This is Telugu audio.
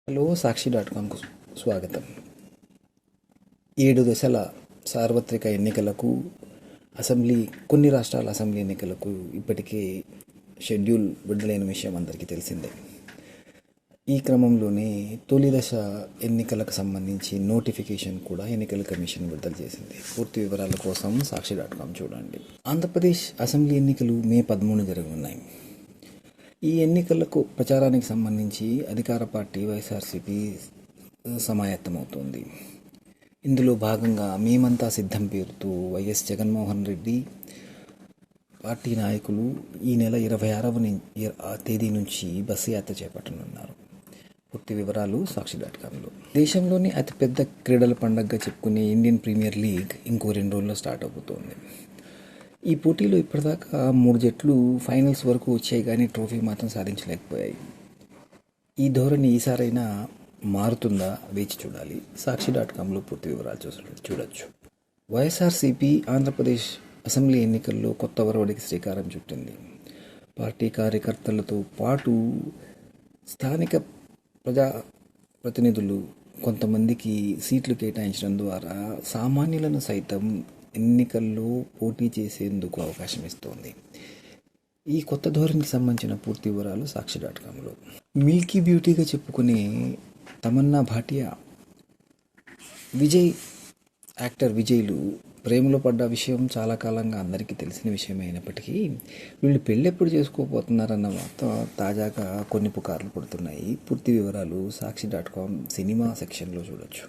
హలో సాక్షి.కామ్కు స్వాగతం. 7 దశల సార్వత్రిక ఎన్నికలకు కొన్ని రాష్ట్రాల అసెంబ్లీ ఎన్నికలకు ఇప్పటికే షెడ్యూల్ విడుదలైన విషయం అందరికీ తెలిసిందే. ఈ క్రమంలోనే తొలి దశ ఎన్నికలకు సంబంధించి నోటిఫికేషన్ కూడా ఎన్నికల కమిషన్ విడుదల చేసింది. పూర్తి వివరాల కోసం సాక్షి.కామ్ చూడండి. ఆంధ్రప్రదేశ్ అసెంబ్లీ ఎన్నికలు మే 13 జరగనున్నాయి. ఈ ఎన్నికలకు ప్రచారానికి సంబంధించి అధికార పార్టీ వైఎస్ఆర్సీపీ సమాయత్తమవుతోంది. ఇందులో భాగంగా మేమంతా సిద్ధం పేరుతో వైఎస్ జగన్మోహన్ రెడ్డి పార్టీ నాయకులు ఈ నెల 26వ తేదీ నుంచి బస్సు యాత్ర చేపట్టనున్నారు. పూర్తి వివరాలు సాక్షి.కామ్లో. దేశంలోని అతిపెద్ద క్రీడల పండుగగా చెప్పుకునే ఇండియన్ ప్రీమియర్ లీగ్ ఇంకో 2 రోజుల్లో స్టార్ట్ అవుతోంది. ఈ పోటీలో ఇప్పటిదాకా 3 జట్లు ఫైనల్స్ వరకు వచ్చాయి, కానీ ట్రోఫీ మాత్రం సాధించలేకపోయాయి. ఈ ధోరణి ఈసారైనా మారుతుందా? వేచి చూడాలి. సాక్షి.కామ్లో పూర్తి వివరాలు చూడొచ్చు. వైఎస్ఆర్సీపీ ఆంధ్రప్రదేశ్ అసెంబ్లీ ఎన్నికల్లో కొత్త ఒరవడికి శ్రీకారం చుట్టింది. పార్టీ కార్యకర్తలతో పాటు స్థానిక ప్రజాప్రతినిధులు కొంతమందికి సీట్లు కేటాయించడం ద్వారా సామాన్యులను సైతం ఎన్నికల్లో పోటీ చేసేందుకు అవకాశం ఇస్తోంది. ఈ కొత్త ధోరణికి సంబంధించిన పూర్తి వివరాలు సాక్షి.కామ్లో. మిల్కీ బ్యూటీగా చెప్పుకునే తమన్నా భాటియా, యాక్టర్ విజయ్లు ప్రేమలో పడ్డ విషయం చాలా కాలంగా అందరికీ తెలిసిన విషయమే అయినప్పటికీ వీళ్ళు పెళ్ళెప్పుడు చేసుకోబోతున్నారన్న వార్త తాజాగా కొన్ని పుకార్లు పడుతున్నాయి. పూర్తి వివరాలు సాక్షి.కామ్ సినిమా సెక్షన్లో చూడొచ్చు.